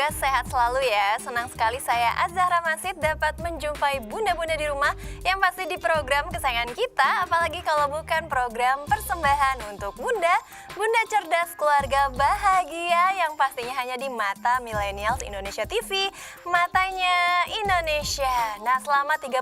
semoga sehat selalu ya. Senang sekali saya Azahra Masid dapat menjumpai bunda-bunda di rumah yang pasti di program kesayangan kita, apalagi kalau bukan program persembahan untuk bunda cerdas keluarga bahagia yang pastinya hanya di Mata Millennials Indonesia TV, matanya Indonesia. Nah, selama 30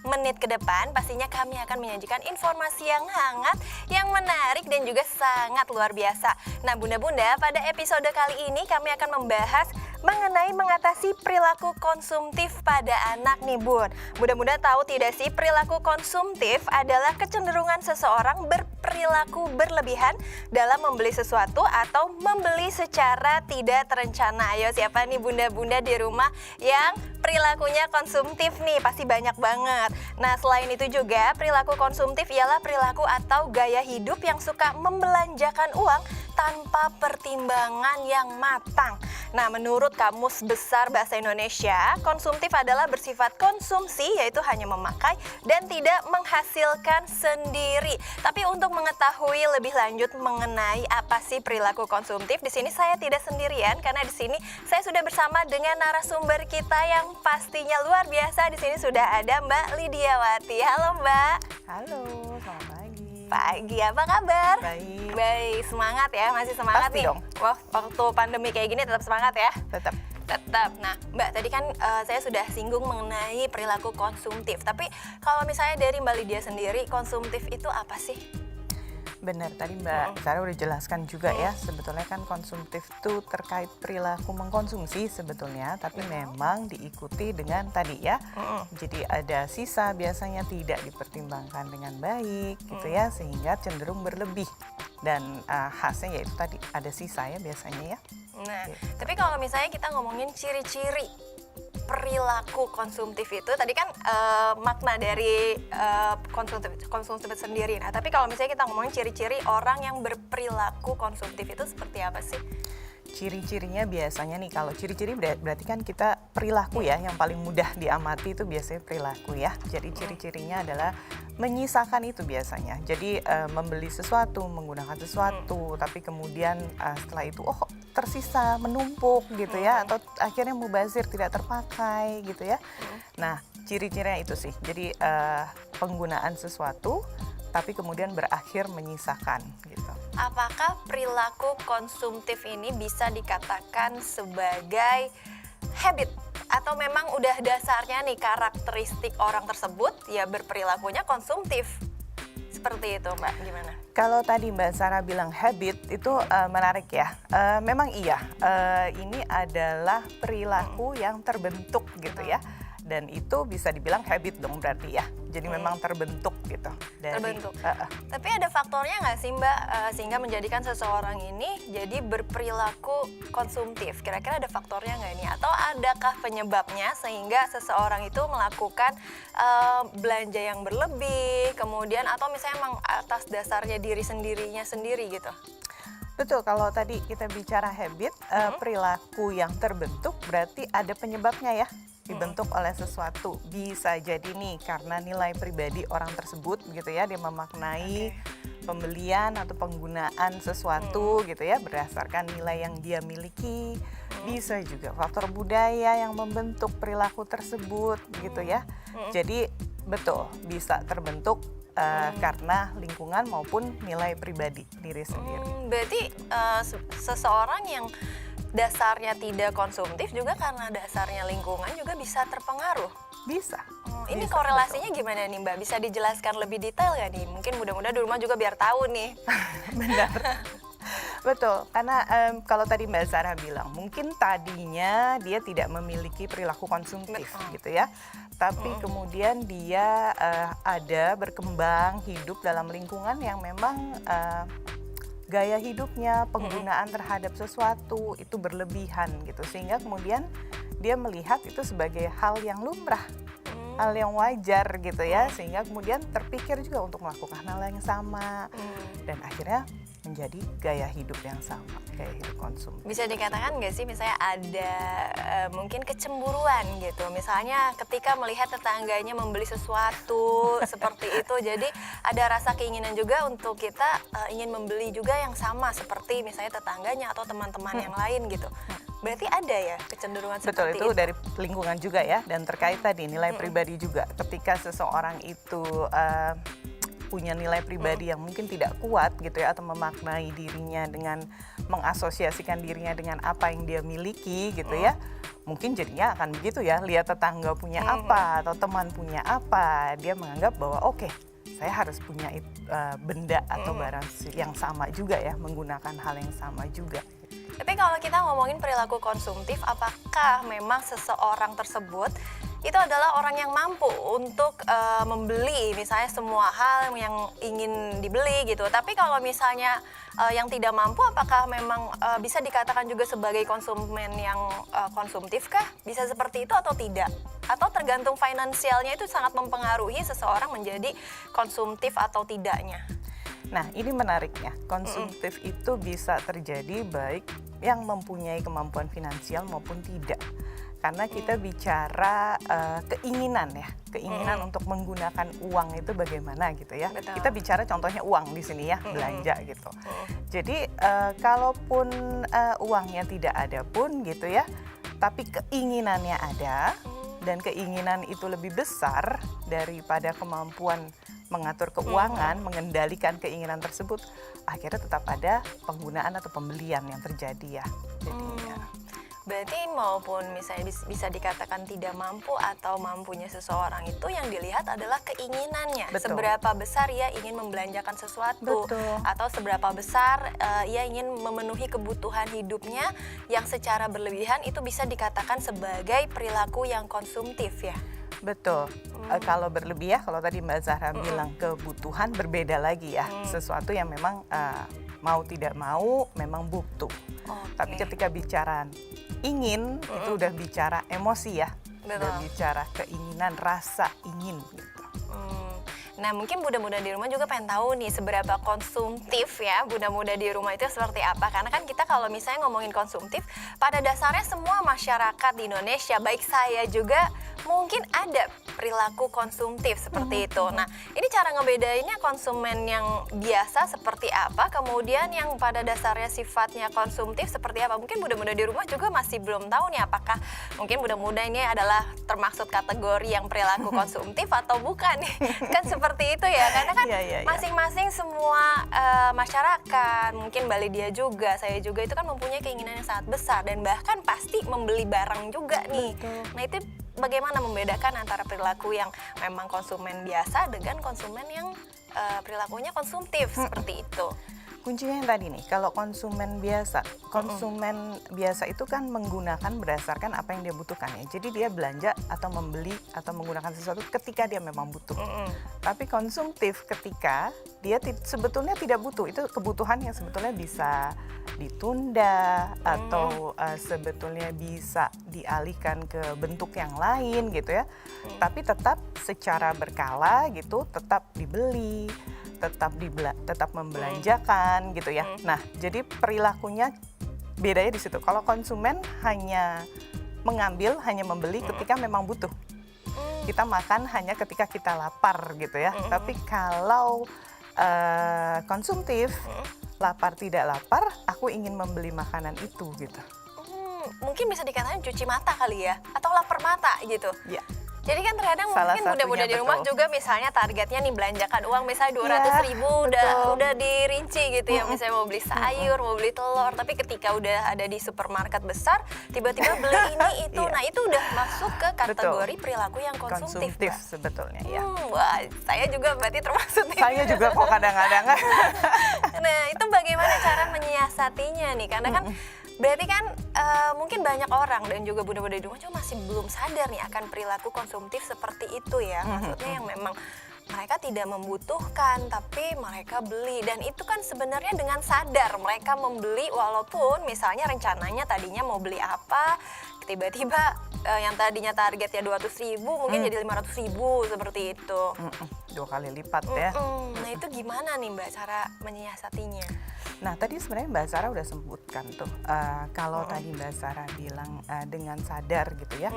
menit ke depan pastinya kami akan menyajikan informasi yang hangat, yang menarik dan juga sangat luar biasa. Nah, bunda-bunda, pada episode kali ini kami akan membahas mengenai mengatasi perilaku konsumtif pada anak nih bun. Bunda-bunda tahu tidak sih, perilaku konsumtif adalah kecenderungan seseorang berperilaku berlebihan dalam membeli sesuatu atau membeli secara tidak terencana. Ayo, siapa nih bunda-bunda di rumah yang perilakunya konsumtif nih? Pasti banyak banget. Nah, selain itu juga perilaku konsumtif ialah perilaku atau gaya hidup yang suka membelanjakan uang tanpa pertimbangan yang matang. Nah, menurut Kamus Besar Bahasa Indonesia, konsumtif adalah bersifat konsumsi, yaitu hanya memakai dan tidak menghasilkan sendiri. Tapi untuk mengetahui lebih lanjut mengenai apa sih perilaku konsumtif, di sini saya tidak sendirian karena di sini saya sudah bersama dengan narasumber kita yang pastinya luar biasa. Di sini sudah ada Mbak Lidiawati. Halo Mbak. Halo, selamat pagi. Pagi, apa kabar? Baik. Baik, semangat ya, masih semangat Pasti nih. dong. Wah, waktu pandemi kayak gini tetap semangat ya? Tetap. Nah, Mbak, tadi kan saya sudah singgung mengenai perilaku konsumtif. Tapi kalau misalnya dari Mbak Lydia sendiri, konsumtif itu apa sih? Benar, tadi Mbak Sarah udah jelaskan juga ya. Sebetulnya kan konsumtif itu terkait perilaku mengkonsumsi sebetulnya, tapi memang diikuti dengan tadi ya. Jadi ada sisa biasanya tidak dipertimbangkan dengan baik gitu ya, sehingga cenderung berlebih. Dan khasnya yaitu tadi ada sisa ya biasanya ya. Nah, tapi kalau misalnya kita ngomongin ciri-ciri perilaku konsumtif itu, tadi kan makna dari konsumtif sendiri. Nah, tapi kalau misalnya kita ngomongin ciri-ciri orang yang berperilaku konsumtif itu seperti apa sih? Ciri-cirinya biasanya nih, kalau ciri-ciri berarti kan kita perilaku ya, yang paling mudah diamati itu biasanya perilaku ya. Jadi ciri-cirinya adalah menyisakan itu biasanya. Jadi membeli sesuatu, menggunakan sesuatu, tapi kemudian setelah itu tersisa, menumpuk gitu ya, atau akhirnya mubazir, tidak terpakai gitu ya. Nah, ciri-cirinya itu sih. Jadi penggunaan sesuatu tapi kemudian berakhir menyisakan gitu. Apakah perilaku konsumtif ini bisa dikatakan sebagai habit atau memang udah dasarnya nih karakteristik orang tersebut ya berperilakunya konsumtif? Seperti itu Mbak, gimana? Kalau tadi Mbak Sarah bilang habit itu menarik ya. Memang iya, ini adalah perilaku yang terbentuk gitu ya. Dan itu bisa dibilang habit dong berarti ya. Jadi memang terbentuk gitu. Terbentuk. Tapi ada faktornya nggak sih Mbak sehingga menjadikan seseorang ini jadi berperilaku konsumtif? Kira-kira ada faktornya nggak ini? Atau adakah penyebabnya sehingga seseorang itu melakukan belanja yang berlebih, kemudian atau misalnya emang atas dasarnya diri sendirinya sendiri gitu? Betul, kalau tadi kita bicara habit, perilaku yang terbentuk berarti ada penyebabnya ya. Dibentuk oleh sesuatu, bisa jadi nih karena nilai pribadi orang tersebut gitu ya, dia memaknai pembelian atau penggunaan sesuatu gitu ya berdasarkan nilai yang dia miliki. Bisa juga faktor budaya yang membentuk perilaku tersebut gitu ya. Jadi betul bisa terbentuk karena lingkungan maupun nilai pribadi diri sendiri. Berarti seseorang yang dasarnya tidak konsumtif juga karena dasarnya lingkungan juga bisa terpengaruh? Bisa. Ini Bisa, korelasinya gimana nih Mbak? Bisa dijelaskan lebih detail nggak nih? Mungkin mudah-mudahan di rumah juga biar tahu nih. Benar. Betul, karena kalau tadi Mbak Sarah bilang, mungkin tadinya dia tidak memiliki perilaku konsumtif gitu ya. Tapi kemudian dia ada berkembang hidup dalam lingkungan yang memang gaya hidupnya, penggunaan terhadap sesuatu itu berlebihan gitu. Sehingga kemudian dia melihat itu sebagai hal yang lumrah, hal yang wajar gitu ya. Sehingga kemudian terpikir juga untuk melakukan hal yang sama. Dan akhirnya menjadi gaya hidup yang sama, gaya hidup konsumtif. Bisa dikatakan nggak sih misalnya ada mungkin kecemburuan gitu, misalnya ketika melihat tetangganya membeli sesuatu seperti itu, jadi ada rasa keinginan juga untuk kita ingin membeli juga yang sama seperti misalnya tetangganya atau teman-teman yang lain gitu. Berarti ada ya kecenderungan Betul, seperti itu dari lingkungan juga ya, dan terkait tadi nilai pribadi juga. Ketika seseorang itu punya nilai pribadi yang mungkin tidak kuat gitu ya, atau memaknai dirinya dengan mengasosiasikan dirinya dengan apa yang dia miliki gitu ya, mungkin jadinya akan begitu ya, lihat tetangga punya apa atau teman punya apa, dia menganggap bahwa oke, saya harus punya benda atau barang yang sama juga ya, menggunakan hal yang sama juga. Tapi kalau kita ngomongin perilaku konsumtif, apakah memang seseorang tersebut itu adalah orang yang mampu untuk membeli misalnya semua hal yang ingin dibeli gitu. Tapi kalau misalnya yang tidak mampu, apakah memang bisa dikatakan juga sebagai konsumen yang konsumtif kah? Bisa seperti itu atau tidak? Atau tergantung finansialnya itu sangat mempengaruhi seseorang menjadi konsumtif atau tidaknya? Nah, ini menariknya. Konsumtif itu bisa terjadi baik yang mempunyai kemampuan finansial maupun tidak. Karena kita bicara keinginan ya, keinginan untuk menggunakan uang itu bagaimana gitu ya. Betul. Kita bicara contohnya uang di sini ya, belanja gitu. Jadi kalaupun uangnya tidak ada pun gitu ya, tapi keinginannya ada, dan keinginan itu lebih besar daripada kemampuan mengatur keuangan, mengendalikan keinginan tersebut, akhirnya tetap ada penggunaan atau pembelian yang terjadi ya. Jadinya. Berarti maupun misalnya bisa dikatakan tidak mampu atau mampunya seseorang itu yang dilihat adalah keinginannya. Betul. Seberapa besar ia ingin membelanjakan sesuatu. Betul. Atau seberapa besar ia ingin memenuhi kebutuhan hidupnya yang secara berlebihan, itu bisa dikatakan sebagai perilaku yang konsumtif ya. Betul. Kalau berlebih ya, kalau tadi Mbak Zahra bilang kebutuhan, berbeda lagi ya. Sesuatu yang memang mau tidak mau memang butuh. Tapi ketika bicara ingin, itu udah bicara emosi ya. Betul. Udah bicara keinginan, rasa ingin gitu. Nah, mungkin bunda-bunda di rumah juga pengen tahu nih seberapa konsumtif ya bunda-bunda di rumah itu seperti apa. Karena kan kita kalau misalnya ngomongin konsumtif, pada dasarnya semua masyarakat di Indonesia, baik saya juga, mungkin ada perilaku konsumtif seperti itu. Nah, ini cara ngebedainnya konsumen yang biasa seperti apa, kemudian yang pada dasarnya sifatnya konsumtif seperti apa. Mungkin bunda-bunda di rumah juga masih belum tahu nih apakah mungkin bunda-bunda ini adalah termasuk kategori yang perilaku konsumtif atau bukan nih. Kan seperti itu ya, karena kan masing-masing semua masyarakat, mungkin Mbak Lydia juga, saya juga, itu kan mempunyai keinginan yang sangat besar dan bahkan pasti membeli barang juga nih. Nah, itu bagaimana membedakan antara perilaku yang memang konsumen biasa dengan konsumen yang perilakunya konsumtif seperti itu? Kuncinya yang tadi nih, kalau konsumen biasa itu kan menggunakan berdasarkan apa yang dia butuhkan ya. Jadi dia belanja atau membeli atau menggunakan sesuatu ketika dia memang butuh. Tapi konsumtif ketika dia sebetulnya tidak butuh, itu kebutuhan yang sebetulnya bisa ditunda atau sebetulnya bisa dialihkan ke bentuk yang lain gitu ya. Tapi tetap secara berkala gitu, tetap dibeli, tetap membelanjakan gitu ya. Nah, jadi perilakunya bedanya di situ. Kalau konsumen hanya mengambil, hanya membeli ketika memang butuh. Kita makan hanya ketika kita lapar gitu ya. Tapi kalau konsumtif, lapar tidak lapar, aku ingin membeli makanan itu gitu. Mungkin bisa dikatakan cuci mata kali ya, atau lapar mata gitu. Ya. Jadi kan terkadang Salah mungkin satunya, bunda-bunda di rumah betul. juga misalnya targetnya nih belanjakan uang misalnya 200.000 udah dirinci gitu ya, misalnya mau beli sayur, mau beli telur, tapi ketika udah ada di supermarket besar tiba-tiba beli ini itu. Nah, itu udah masuk ke kategori perilaku yang konsumtif, Mbak. Sebetulnya ya. Wah, saya juga berarti termasuk nih. Saya juga kok kadang-kadang. Nah, itu bagaimana cara menyiasatinya nih? Karena kan berarti kan mungkin banyak orang dan juga bunda-bunda di rumah juga masih belum sadar nih akan perilaku konsumtif seperti itu ya. Maksudnya yang memang mereka tidak membutuhkan tapi mereka beli, dan itu kan sebenarnya dengan sadar mereka membeli walaupun misalnya rencananya tadinya mau beli apa, tiba-tiba yang tadinya targetnya 200.000 mungkin jadi 500.000 seperti itu. 2 kali lipat ya. Nah, itu gimana nih Mbak cara menyiasatinya? Nah, tadi sebenarnya Mbak Sarah udah sebutkan tuh, kalau tadi Mbak Sarah bilang dengan sadar gitu ya.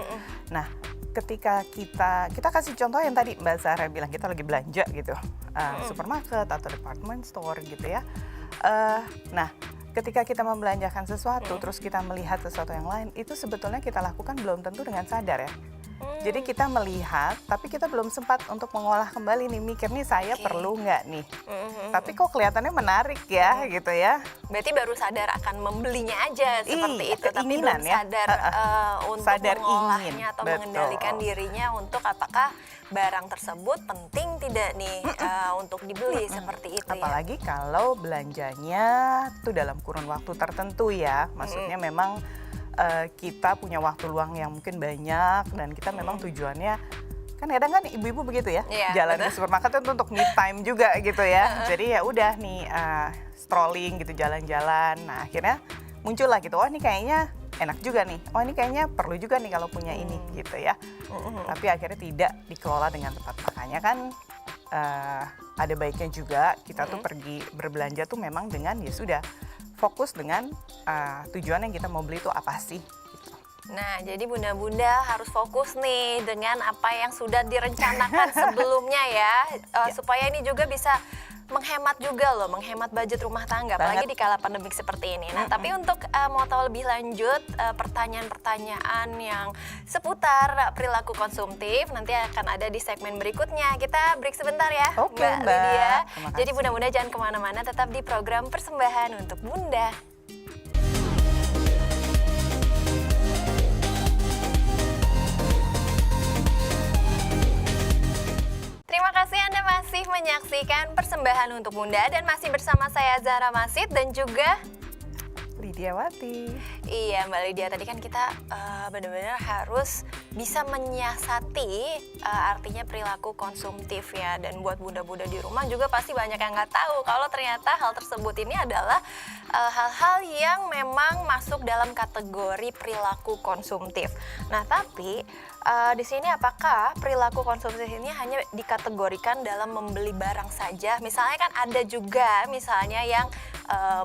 Nah, ketika kita kasih contoh yang tadi Mbak Sarah bilang, kita lagi belanja gitu, supermarket atau department store gitu ya. Nah, ketika kita membelanjakan sesuatu, terus kita melihat sesuatu yang lain, itu sebetulnya kita lakukan belum tentu dengan sadar ya. Jadi kita melihat, tapi kita belum sempat untuk mengolah kembali nih, mikir nih saya perlu nggak nih. Tapi kok kelihatannya menarik ya gitu ya. Berarti baru sadar akan membelinya aja seperti itu, tapi belum keinginan ya. sadar untuk Sadar mengolahnya ingin, atau betul. mengendalikan dirinya untuk apakah barang tersebut penting tidak nih untuk dibeli seperti itu ya. Apalagi kalau belanjanya tuh dalam kurun waktu tertentu ya. Maksudnya memang kita punya waktu luang yang mungkin banyak dan kita memang tujuannya kan kadang kan ibu-ibu begitu ya, Iya, jalan betul. ke supermarket itu untuk me time juga gitu ya. Jadi ya udah nih strolling gitu, jalan-jalan. Nah akhirnya muncul lah gitu, oh ini kayaknya enak juga nih, oh ini kayaknya perlu juga nih kalau punya ini gitu ya. Tapi akhirnya tidak dikelola dengan tepat. Makanya kan ada baiknya juga kita tuh pergi berbelanja tuh memang dengan ya sudah fokus dengan tujuan yang kita mau beli itu apa sih gitu. Nah, jadi bunda-bunda harus fokus nih dengan apa yang sudah direncanakan sebelumnya ya, supaya ini juga bisa menghemat juga loh, menghemat budget rumah tangga, apalagi di kala pandemik seperti ini. Nah, tapi untuk mau tahu lebih lanjut pertanyaan-pertanyaan yang seputar perilaku konsumtif nanti akan ada di segmen berikutnya. Kita break sebentar ya, Oke, Mbak Mbak. Lydia. Terima Jadi kasih. bunda-bunda jangan kemana-mana, tetap di program persembahan untuk Bunda. Terima kasih Anda masih menyaksikan persembahan untuk Bunda dan masih bersama saya Zahra Masid dan juga Lidiawati. iya Mbak Lydia, tadi kan kita benar-benar harus bisa menyiasati artinya perilaku konsumtif ya. Dan buat bunda-bunda di rumah juga pasti banyak yang nggak tahu kalau ternyata hal tersebut ini adalah hal-hal yang memang masuk dalam kategori perilaku konsumtif. Nah tapi di sini apakah perilaku konsumtif ini hanya dikategorikan dalam membeli barang saja? Misalnya kan ada juga misalnya yang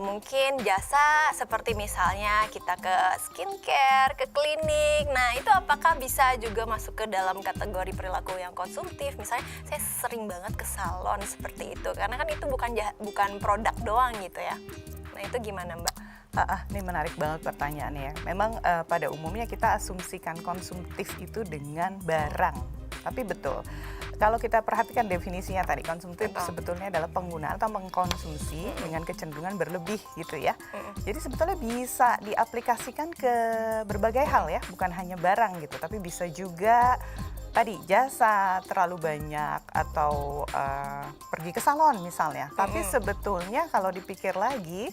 mungkin jasa seperti misalnya kita ke skincare, ke klinik. Nah itu apakah bisa juga masuk ke dalam kategori perilaku yang konsumtif? Misalnya saya sering banget ke salon seperti itu karena kan itu bukan produk doang gitu ya. Nah itu gimana Mbak? Ini menarik banget pertanyaannya ya. Memang pada umumnya kita asumsikan konsumtif itu dengan barang. Tapi betul, kalau kita perhatikan definisinya tadi, konsumtif sebetulnya adalah penggunaan atau mengkonsumsi dengan kecenderungan berlebih gitu ya. Jadi sebetulnya bisa diaplikasikan ke berbagai hal ya, bukan hanya barang gitu, tapi bisa juga tadi jasa terlalu banyak atau pergi ke salon misalnya. Tapi sebetulnya kalau dipikir lagi,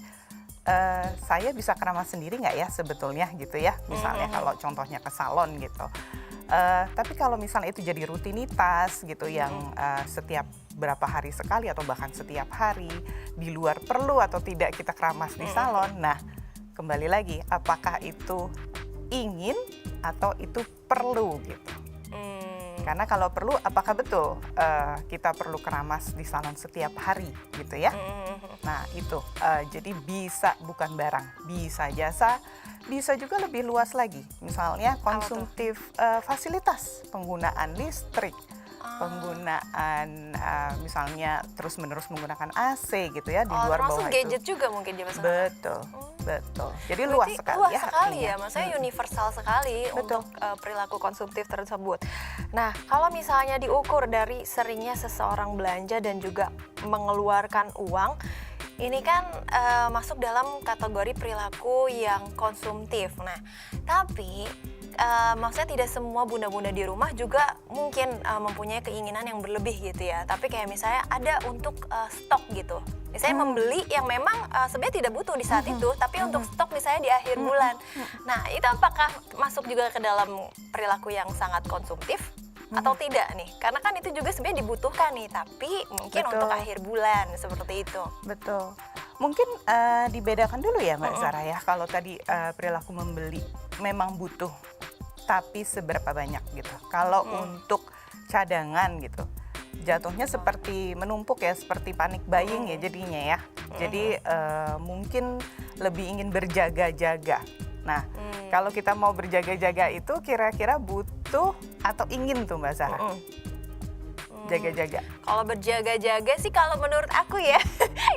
saya bisa keramas sendiri nggak ya sebetulnya gitu ya, misalnya kalau contohnya ke salon gitu. Tapi kalau misalnya itu jadi rutinitas gitu yang setiap berapa hari sekali atau bahkan setiap hari di luar perlu atau tidak kita keramas di salon. Nah kembali lagi apakah itu ingin atau itu perlu gitu. Karena kalau perlu, apakah betul kita perlu keramas di salon setiap hari gitu ya? Nah itu, jadi bisa bukan barang, bisa jasa, bisa juga lebih luas lagi. Misalnya konsumtif fasilitas, penggunaan listrik, penggunaan misalnya terus-menerus menggunakan AC gitu ya di luar bawah termasuk gadget itu. juga mungkin dia masuk. Betul, betul. Jadi luas sekali luas ya sekali artinya. ya, maksudnya universal sekali Betul. untuk perilaku konsumtif tersebut. Nah, kalau misalnya diukur dari seringnya seseorang belanja dan juga mengeluarkan uang, ini kan masuk dalam kategori perilaku yang konsumtif. Nah, tapi maksudnya tidak semua bunda-bunda di rumah juga mungkin mempunyai keinginan yang berlebih gitu ya. Tapi kayak misalnya ada untuk stok gitu. Misalnya membeli yang memang sebenarnya tidak butuh di saat itu, tapi untuk stok misalnya di akhir bulan. Nah, itu apakah masuk juga ke dalam perilaku yang sangat konsumtif atau tidak nih? Karena kan itu juga sebenarnya dibutuhkan nih, tapi mungkin Betul. untuk akhir bulan seperti itu. Betul. Mungkin dibedakan dulu ya Mbak Zara ya. Kalau tadi perilaku membeli memang butuh, tapi seberapa banyak gitu. Kalau untuk cadangan gitu, jatuhnya seperti menumpuk ya, seperti panik buying ya jadinya ya. Jadi mungkin lebih ingin berjaga-jaga. Nah, kalau kita mau berjaga-jaga itu kira-kira butuh atau ingin tuh Mbak Zara? Jaga-jaga. Kalau berjaga-jaga sih kalau menurut aku ya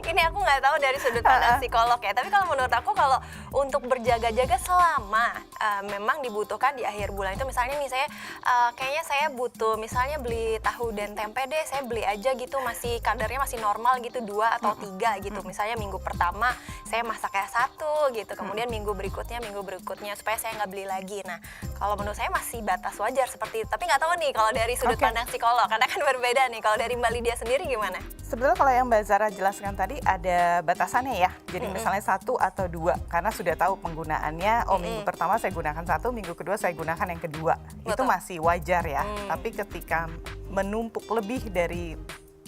Ini aku nggak tahu dari sudut pandang psikolog ya. Tapi kalau menurut aku kalau untuk berjaga-jaga selama memang dibutuhkan di akhir bulan itu, misalnya nih saya kayaknya saya butuh misalnya beli tahu dan tempe deh, saya beli aja gitu, masih kadarnya masih normal gitu 2 atau 3 gitu. Misalnya minggu pertama saya masak kayak 1 gitu, kemudian minggu berikutnya supaya saya nggak beli lagi. Nah, kalau menurut saya masih batas wajar seperti itu. Tapi nggak tahu nih kalau dari sudut pandang psikolog, karena kan berbeda nih. Kalau dari Mbak Lydia sendiri gimana? Sebetulnya kalau yang Mbak Zara jelaskan tadi ada batasannya ya. Jadi misalnya 1 atau 2 karena sudah tahu penggunaannya. Minggu pertama saya gunakan 1, minggu kedua saya gunakan yang kedua. Itu masih wajar ya. Tapi ketika menumpuk lebih dari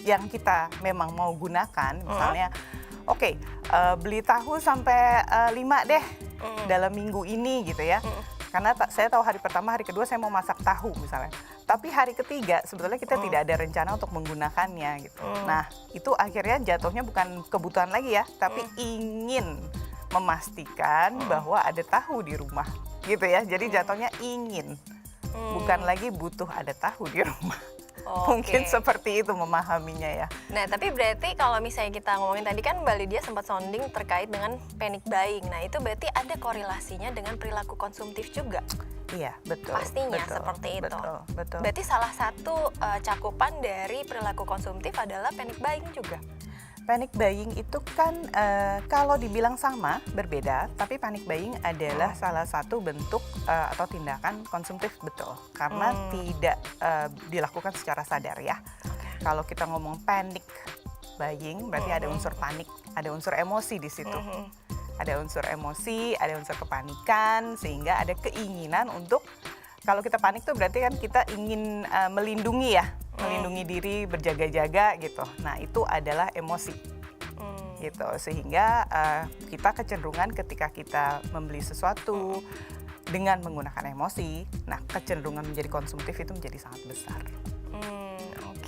yang kita memang mau gunakan, misalnya beli tahu sampai 5 deh dalam minggu ini gitu ya. Karena saya tahu hari pertama, hari kedua saya mau masak tahu misalnya. Tapi hari ketiga sebetulnya kita tidak ada rencana untuk menggunakannya gitu. Nah, itu akhirnya jatuhnya bukan kebutuhan lagi ya, tapi ingin memastikan bahwa ada tahu di rumah gitu ya. Jadi jatuhnya ingin, bukan lagi butuh ada tahu di rumah. Mungkin seperti itu memahaminya ya. Nah, tapi berarti kalau misalnya kita ngomongin tadi kan Mbak Lydia sempat sounding terkait dengan panic buying. Nah, itu berarti ada korelasinya dengan perilaku konsumtif juga. Iya, betul. Pastinya seperti itu. Betul. Berarti salah satu cakupan dari perilaku konsumtif adalah panic buying juga. Panic buying itu kan kalau dibilang sama, berbeda, tapi panic buying adalah salah satu bentuk atau tindakan konsumtif, betul. Karena tidak dilakukan secara sadar ya. Kalau kita ngomong panic buying, berarti ada unsur panik, ada unsur emosi di situ. Ada unsur emosi, ada unsur kepanikan, sehingga ada keinginan untuk, kalau kita panik tuh berarti kan kita ingin melindungi ya. Melindungi diri, berjaga-jaga gitu. Nah, itu adalah emosi. Gitu. Sehingga kita kecenderungan ketika kita membeli sesuatu dengan menggunakan emosi, nah kecenderungan menjadi konsumtif itu menjadi sangat besar.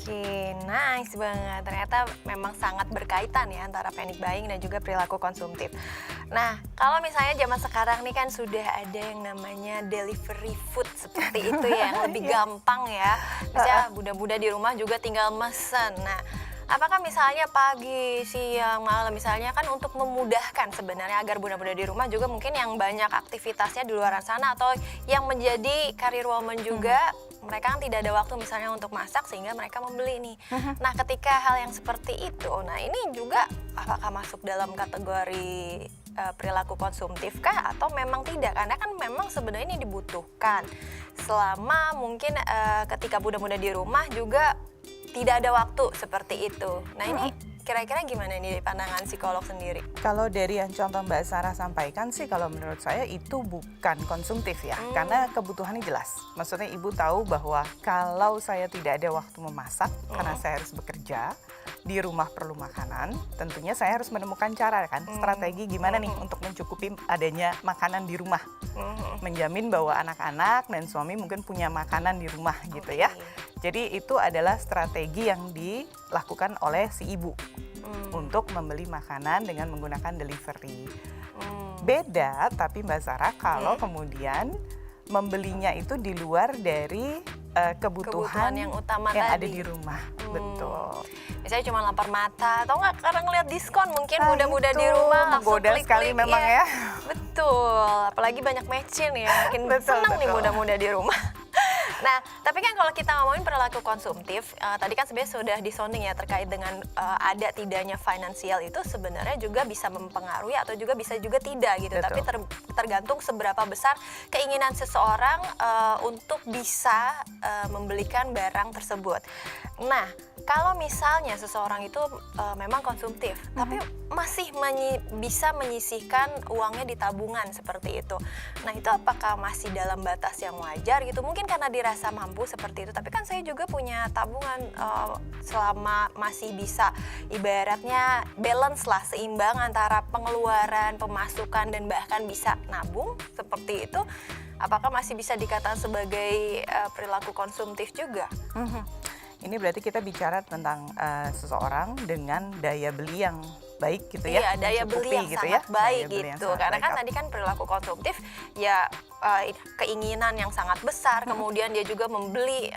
Oke, nice banget. Ternyata memang sangat berkaitan ya antara panic buying dan juga perilaku konsumtif. Nah, kalau misalnya zaman sekarang nih kan sudah ada yang namanya delivery food seperti itu ya, yang lebih gampang ya. Misalnya bunda-bunda di rumah juga tinggal mesen. Nah, apakah misalnya pagi, siang, malam misalnya kan untuk memudahkan sebenarnya agar bunda-bunda di rumah juga mungkin yang banyak aktivitasnya di luar sana atau yang menjadi career woman juga, mereka kan tidak ada waktu misalnya untuk masak sehingga mereka membeli nih. Nah, ketika hal yang seperti itu, nah ini juga apakah masuk dalam kategori perilaku konsumtif kah atau memang tidak? Karena kan memang sebenarnya ini dibutuhkan selama mungkin ketika bunda-bunda di rumah juga tidak ada waktu seperti itu. Nah, ini kira-kira gimana nih dari pandangan psikolog sendiri? Kalau dari yang contoh Mbak Sarah sampaikan sih, kalau menurut saya itu bukan konsumtif ya, karena kebutuhannya jelas. Maksudnya ibu tahu bahwa kalau saya tidak ada waktu memasak karena saya harus bekerja, di rumah perlu makanan, tentunya saya harus menemukan cara kan, strategi gimana nih untuk mencukupi adanya makanan di rumah. Menjamin bahwa anak-anak dan suami mungkin punya makanan di rumah gitu ya. Jadi itu adalah strategi yang dilakukan oleh si ibu untuk membeli makanan dengan menggunakan delivery. Beda tapi Mbak Sarah kalau kemudian membelinya itu di luar dari kebutuhan yang utama yang tadi ada di rumah. Betul. Misalnya cuma lapar mata atau nggak karena ngeliat diskon mungkin muda-muda di rumah langsung menggoda klik-klik sekali memang ya. Betul, apalagi banyak matching ya, makin senang nih muda-muda di rumah. Nah, tapi kan kalau kita ngomongin perilaku konsumtif, tadi kan sebenarnya sudah disounding ya terkait dengan ada tidaknya finansial itu sebenarnya juga bisa mempengaruhi atau juga bisa juga tidak gitu. Betul. Tapi tergantung seberapa besar keinginan seseorang untuk bisa membelikan barang tersebut. Nah, kalau misalnya seseorang itu memang konsumtif, tapi masih bisa menyisihkan uangnya di tabungan seperti itu. Nah, itu apakah masih dalam batas yang wajar gitu? Mungkin karena dirasa mampu seperti itu, tapi kan saya juga punya tabungan selama masih bisa ibaratnya balance lah, seimbang antara pengeluaran, pemasukan, dan bahkan bisa nabung seperti itu. Apakah masih bisa dikatakan sebagai perilaku konsumtif juga? Ini berarti kita bicara tentang seseorang dengan daya beli yang baik gitu ya. Iya, daya beli yang gitu sangat ya. baik Daya beli yang gitu. sangat Karena baik. kan tadi kan perilaku konsumtif ya keinginan yang sangat besar, kemudian dia juga membeli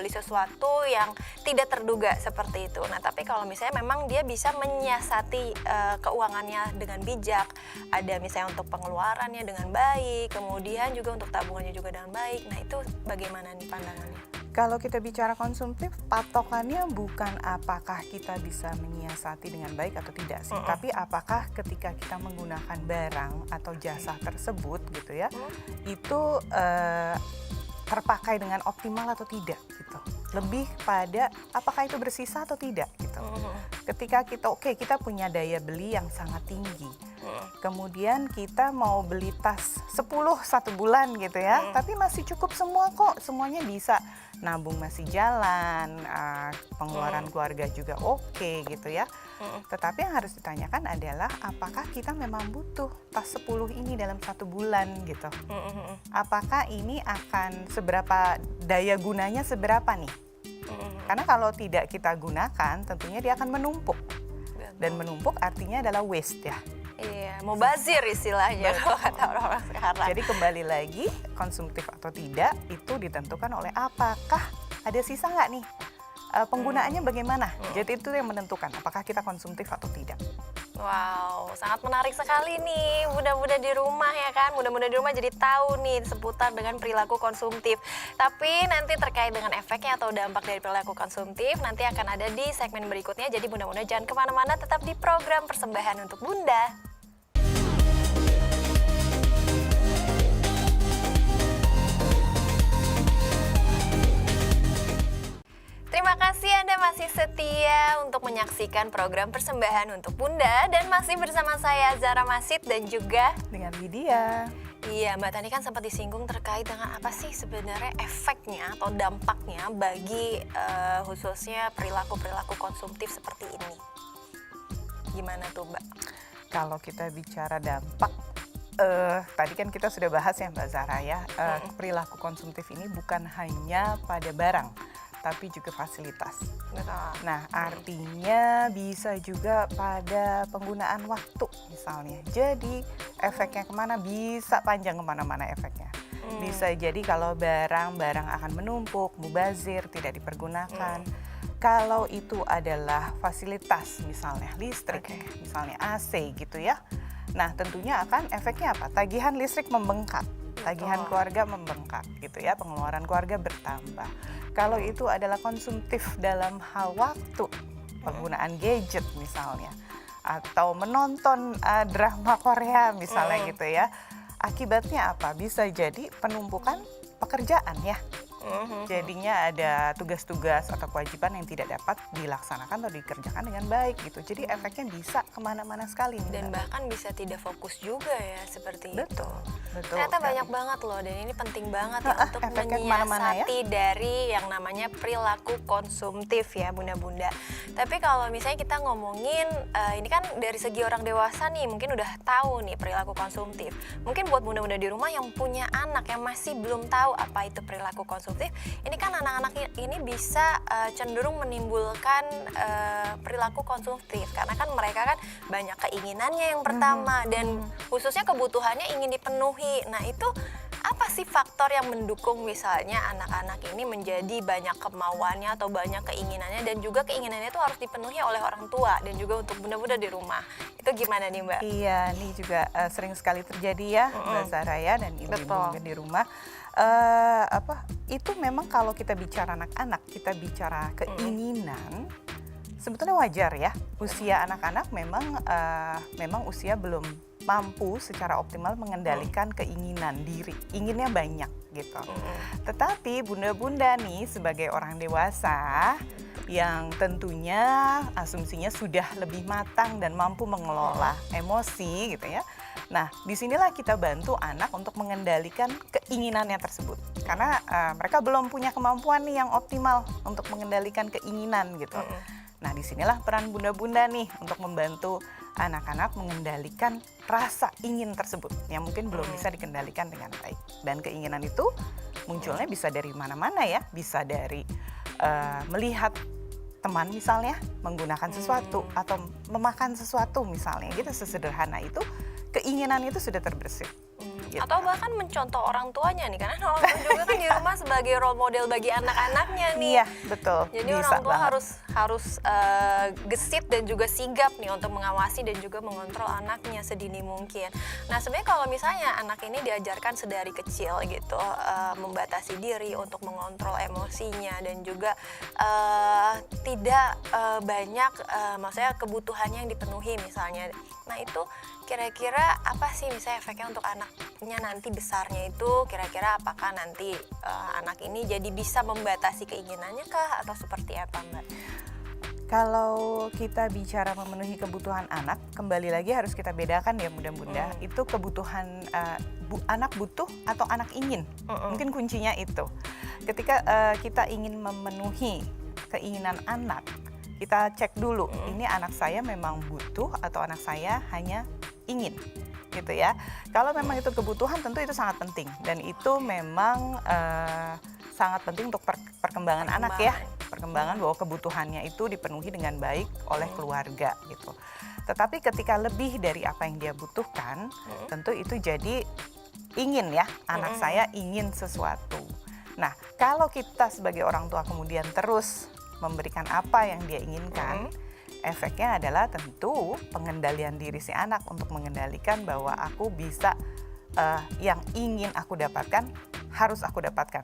sesuatu yang tidak terduga seperti itu. Nah, tapi kalau misalnya memang dia bisa menyiasati keuangannya dengan bijak, ada misalnya untuk pengeluarannya dengan baik, kemudian juga untuk tabungannya juga dengan baik. Nah, itu bagaimana nih pandangannya? Kalau kita bicara konsumtif, patokannya bukan apakah kita bisa menyiasati dengan baik atau tidak sih, tapi apakah ketika kita menggunakan barang atau jasa tersebut gitu ya, itu terpakai dengan optimal atau tidak gitu. Lebih pada apakah itu bersisa atau tidak gitu. Ketika kita punya daya beli yang sangat tinggi, kemudian kita mau beli tas 10 satu bulan gitu ya, tapi masih cukup semua kok, semuanya bisa. Nabung masih jalan, pengeluaran keluarga juga oke gitu ya. Tetapi yang harus ditanyakan adalah apakah kita memang butuh tas 10 ini dalam satu bulan gitu. Apakah ini akan seberapa, daya gunanya seberapa nih? Karena kalau tidak kita gunakan tentunya dia akan menumpuk. Dan menumpuk artinya adalah waste ya. Iya, mubazir istilahnya kalau kata orang-orang sekarang. Jadi kembali lagi, konsumtif atau tidak itu ditentukan oleh apakah ada sisa nggak nih, penggunaannya bagaimana. Jadi itu yang menentukan apakah kita konsumtif atau tidak. Wow, sangat menarik sekali nih bunda-bunda di rumah ya kan. Bunda-bunda di rumah jadi tahu nih seputar dengan perilaku konsumtif. Tapi nanti terkait dengan efeknya atau dampak dari perilaku konsumtif nanti akan ada di segmen berikutnya. Jadi bunda-bunda jangan kemana-mana, tetap di program persembahan untuk Bunda. Terima kasih Anda masih setia untuk menyaksikan program persembahan untuk Bunda dan masih bersama saya Zara Masid dan juga Dengan Widya. Iya, Mbak Tani kan sempat disinggung terkait dengan apa sih sebenarnya efeknya atau dampaknya bagi khususnya perilaku-perilaku konsumtif seperti ini. Gimana tuh, Mbak? Kalau kita bicara dampak, tadi kan kita sudah bahas ya Mbak Zara ya, perilaku konsumtif ini bukan hanya pada barang, tapi juga fasilitas. Betul. Nah, artinya bisa juga pada penggunaan waktu misalnya. Jadi efeknya kemana? Bisa panjang kemana-mana efeknya. Bisa jadi kalau barang akan menumpuk, mubazir, tidak dipergunakan. Kalau itu adalah fasilitas misalnya listrik, misalnya AC gitu ya. Nah, tentunya akan efeknya apa? Tagihan listrik membengkak. Tagihan keluarga membengkak gitu ya, pengeluaran keluarga bertambah. Kalau itu adalah konsumtif dalam hal waktu, penggunaan gadget misalnya, atau menonton drama Korea misalnya gitu ya, akibatnya apa? Bisa jadi penumpukan pekerjaan ya. Jadinya ada tugas-tugas atau kewajiban yang tidak dapat dilaksanakan atau dikerjakan dengan baik gitu. Jadi efeknya bisa kemana-mana sekali. Dan bahkan bisa tidak fokus juga ya seperti itu. Betul. Ternyata banyak banget loh dan ini penting banget ya untuk efeknya kemana-mana ya. menyiasati dari yang namanya perilaku konsumtif ya bunda-bunda. Tapi kalau misalnya kita ngomongin ini kan dari segi orang dewasa nih mungkin udah tahu nih perilaku konsumtif. Mungkin buat bunda-bunda di rumah yang punya anak yang masih belum tahu apa itu perilaku konsumtif, ini kan anak-anak ini bisa cenderung menimbulkan perilaku konsumtif karena kan mereka kan banyak keinginannya yang pertama dan khususnya kebutuhannya ingin dipenuhi. Nah, itu apa sih faktor yang mendukung misalnya anak-anak ini menjadi banyak kemauannya atau banyak keinginannya dan juga keinginannya itu harus dipenuhi oleh orang tua dan juga untuk bunda-bunda di rumah. Itu gimana nih, Mbak? Iya, ini juga sering sekali terjadi ya, Mbak Zara ya, dan ibu-ibu di rumah. Itu memang kalau kita bicara anak-anak, kita bicara keinginan, sebetulnya wajar ya. Usia anak-anak memang usia belum mampu secara optimal mengendalikan keinginan diri, inginnya banyak gitu. Tetapi bunda-bunda nih sebagai orang dewasa yang tentunya asumsinya sudah lebih matang dan mampu mengelola emosi gitu ya. Nah, disinilah kita bantu anak untuk mengendalikan keinginannya tersebut. Karena mereka belum punya kemampuan nih yang optimal untuk mengendalikan keinginan gitu. Nah, disinilah peran bunda-bunda nih untuk membantu anak-anak mengendalikan rasa ingin tersebut yang mungkin belum bisa dikendalikan dengan baik. Dan keinginan itu munculnya bisa dari mana-mana ya. Bisa dari melihat teman misalnya menggunakan sesuatu atau memakan sesuatu misalnya gitu, sesederhana itu keinginan itu sudah terbersit. Gitu. Atau bahkan mencontoh orang tuanya nih, karena orang tua juga kan di rumah sebagai role model bagi anak-anaknya nih. Iya, betul. Jadi Bisa orang tua banget. harus gesit dan juga sigap nih untuk mengawasi dan juga mengontrol anaknya sedini mungkin. Nah, sebenarnya kalau misalnya anak ini diajarkan sedari kecil gitu, membatasi diri untuk mengontrol emosinya dan juga tidak banyak maksudnya kebutuhannya yang dipenuhi misalnya. Nah, itu kira-kira apa sih misalnya efeknya untuk anaknya nanti besarnya itu, kira-kira apakah nanti anak ini jadi bisa membatasi keinginannya kah atau seperti apa, Mbak? Kalau kita bicara memenuhi kebutuhan anak, kembali lagi harus kita bedakan ya bunda-bunda, itu kebutuhan anak butuh atau anak ingin. Mungkin kuncinya itu. Ketika kita ingin memenuhi keinginan anak, kita cek dulu, ini anak saya memang butuh atau anak saya hanya ingin, gitu ya. Kalau memang itu kebutuhan, tentu itu sangat penting dan itu memang sangat penting untuk perkembangan anak ya, perkembangan bahwa kebutuhannya itu dipenuhi dengan baik oleh keluarga gitu. Tetapi ketika lebih dari apa yang dia butuhkan, tentu itu jadi ingin ya, anak saya ingin sesuatu. Nah, kalau kita sebagai orang tua kemudian terus memberikan apa yang dia inginkan, efeknya adalah tentu pengendalian diri si anak untuk mengendalikan bahwa aku bisa yang ingin aku dapatkan harus aku dapatkan.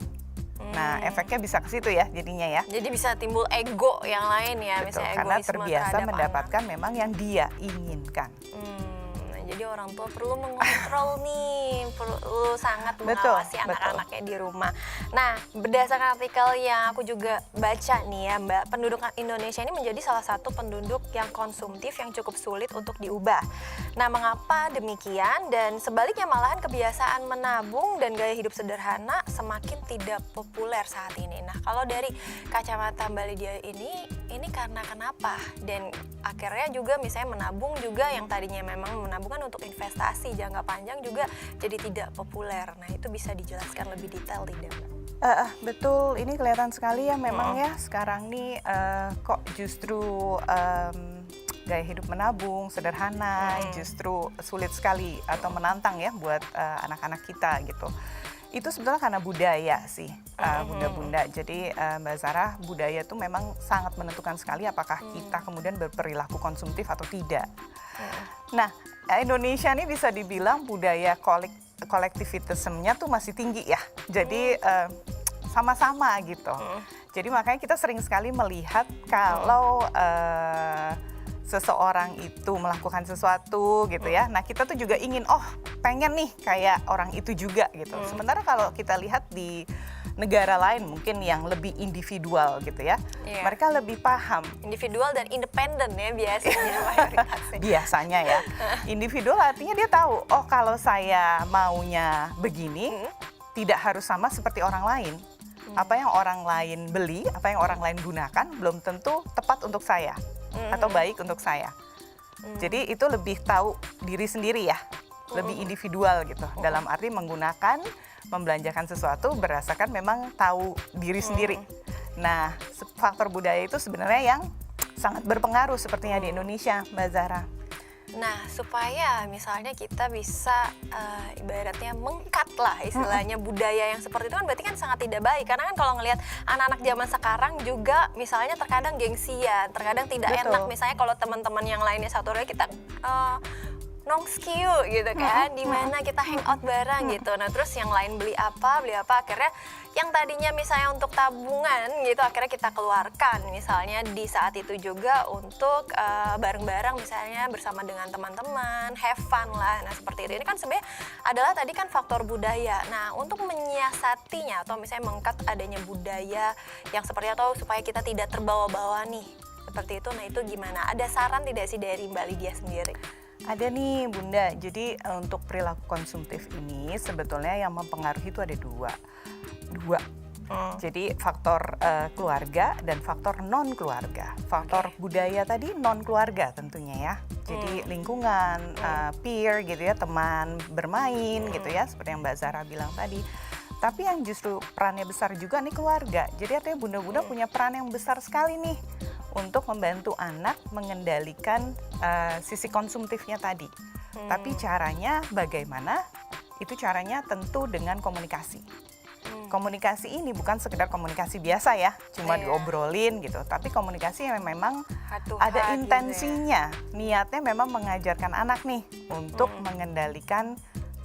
Nah, efeknya bisa ke situ ya jadinya ya. Jadi bisa timbul ego yang lain ya, Betul, misalnya karena egoisme terbiasa terhadap mendapatkan memang yang dia inginkan. Nah, jadi orang tua perlu mengontrol nih, perlu sangat Betul, mengawasi anak-anaknya di rumah. Nah, berdasarkan artikel yang aku juga baca nih ya Mbak, penduduk Indonesia ini menjadi salah satu penduduk yang konsumtif yang cukup sulit untuk diubah. Nah, mengapa demikian? Dan sebaliknya malahan kebiasaan menabung dan gaya hidup sederhana semakin tidak populer saat ini. Nah, kalau dari kacamata Mbak Lydia ini karena kenapa? Dan akhirnya juga misalnya menabung juga yang tadinya memang menabung kan untuk investasi jangka panjang juga jadi tidak populer. Nah, itu bisa dijelaskan lebih detail tidak, Mbak? Betul, ini kelihatan sekali ya memang ya sekarang nih kok justru gaya hidup menabung sederhana justru sulit sekali atau menantang ya buat anak-anak kita gitu. Itu sebetulnya karena budaya sih, bunda-bunda. Jadi Mbak Zara, budaya itu memang sangat menentukan sekali apakah kita kemudian berperilaku konsumtif atau tidak. Nah, Indonesia ini bisa dibilang budaya kolektivitasmenya tuh masih tinggi ya. Jadi sama-sama gitu. Jadi makanya kita sering sekali melihat kalau seseorang itu melakukan sesuatu gitu ya. Nah, kita tuh juga ingin pengen nih kayak orang itu juga gitu. Sementara kalau kita lihat di negara lain mungkin yang lebih individual gitu ya. Iya. Mereka lebih paham. Individual dan independen ya biasanya mayoritasnya. Biasanya ya. Individual artinya dia tahu, kalau saya maunya begini tidak harus sama seperti orang lain. Apa yang orang lain beli, apa yang orang lain gunakan belum tentu tepat untuk saya atau baik untuk saya. Jadi itu lebih tahu diri sendiri ya, lebih individual gitu. Dalam arti menggunakan, membelanjakan sesuatu berdasarkan memang tahu diri sendiri. Nah, faktor budaya itu sebenarnya yang sangat berpengaruh sepertinya di Indonesia, Mbak Zahra. Nah, supaya misalnya kita bisa ibaratnya meng-cut lah istilahnya budaya yang seperti itu kan berarti kan sangat tidak baik. Karena kan kalau ngelihat anak-anak zaman sekarang juga misalnya terkadang gengsian, terkadang tidak enak misalnya kalau teman-teman yang lainnya satu hari kita nongskiu gitu kan, dimana kita hangout bareng gitu. Nah, terus yang lain beli apa, akhirnya yang tadinya misalnya untuk tabungan gitu akhirnya kita keluarkan misalnya di saat itu juga untuk bareng-bareng misalnya bersama dengan teman-teman, have fun lah. Nah, seperti itu. Ini kan sebenarnya adalah tadi kan faktor budaya. Nah, untuk menyiasatinya atau misalnya mengangkat adanya budaya yang seperti itu supaya kita tidak terbawa-bawa nih seperti itu. Nah, itu gimana? Ada saran tidak sih dari Mbak Lydia sendiri? Ada nih Bunda, jadi untuk perilaku konsumtif ini sebetulnya yang mempengaruhi itu ada dua. Jadi faktor keluarga dan faktor non keluarga. Faktor budaya tadi non keluarga tentunya ya. Jadi lingkungan, peer gitu ya, teman bermain gitu ya, seperti yang Mbak Zahra bilang tadi. Tapi yang justru perannya besar juga nih keluarga. Jadi artinya bunda-bunda punya peran yang besar sekali nih untuk membantu anak mengendalikan sisi konsumtifnya tadi. Tapi caranya bagaimana? Itu caranya tentu dengan komunikasi. Komunikasi ini bukan sekedar komunikasi biasa ya, cuma diobrolin gitu. Tapi komunikasi yang memang ada intensinya, niatnya memang mengajarkan anak nih untuk mengendalikan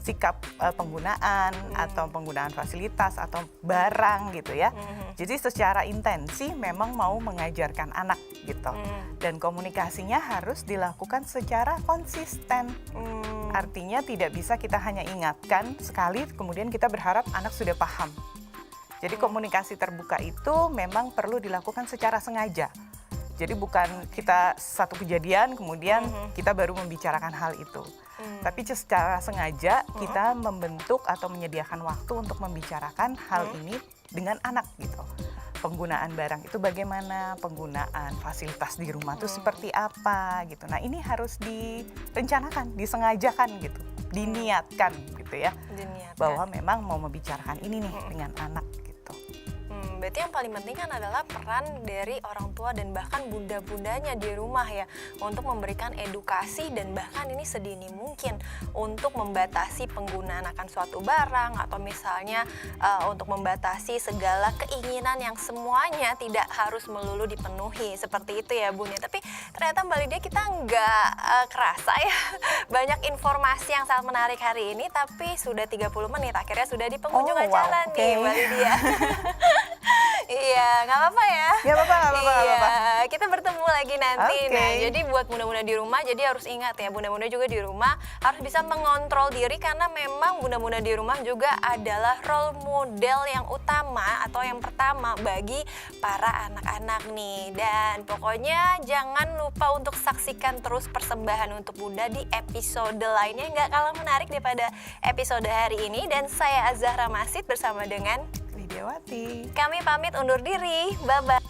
sikap penggunaan atau penggunaan fasilitas atau barang gitu ya. Jadi secara intensi memang mau mengajarkan anak gitu. Dan komunikasinya harus dilakukan secara konsisten. Artinya tidak bisa kita hanya ingatkan sekali kemudian kita berharap anak sudah paham. Jadi komunikasi terbuka itu memang perlu dilakukan secara sengaja. Jadi bukan kita satu kejadian kemudian kita baru membicarakan hal itu. Tapi secara sengaja kita membentuk atau menyediakan waktu untuk membicarakan hal ini dengan anak gitu. Penggunaan barang itu bagaimana, penggunaan fasilitas di rumah itu seperti apa gitu. Nah ini harus direncanakan, disengajakan gitu, diniatkan gitu ya. Bahwa memang mau membicarakan ini nih dengan anak gitu. Berarti yang paling penting kan adalah peran dari orang tua dan bahkan bunda-bundanya di rumah ya, untuk memberikan edukasi dan bahkan ini sedini mungkin untuk membatasi penggunaan akan suatu barang atau misalnya untuk membatasi segala keinginan yang semuanya tidak harus melulu dipenuhi seperti itu ya Bun ya. Tapi ternyata Mbak Lydia kita nggak kerasa ya banyak informasi yang sangat menarik hari ini, tapi sudah 30 menit akhirnya sudah di penghujung acara nih Mbak Lydia. Iya, nggak apa-apa ya. Nggak apa-apa. Kita bertemu lagi nanti. Nah, jadi buat bunda-bunda di rumah, jadi harus ingat ya, bunda-bunda juga di rumah harus bisa mengontrol diri karena memang bunda-bunda di rumah juga adalah role model yang utama atau yang pertama bagi para anak-anak nih. Dan pokoknya jangan lupa untuk saksikan terus persembahan untuk bunda di episode lainnya, nggak kalah menarik daripada episode hari ini. Dan saya Azahra Masid bersama dengan Lydia Wati. kami pamit undur diri. Bye-bye.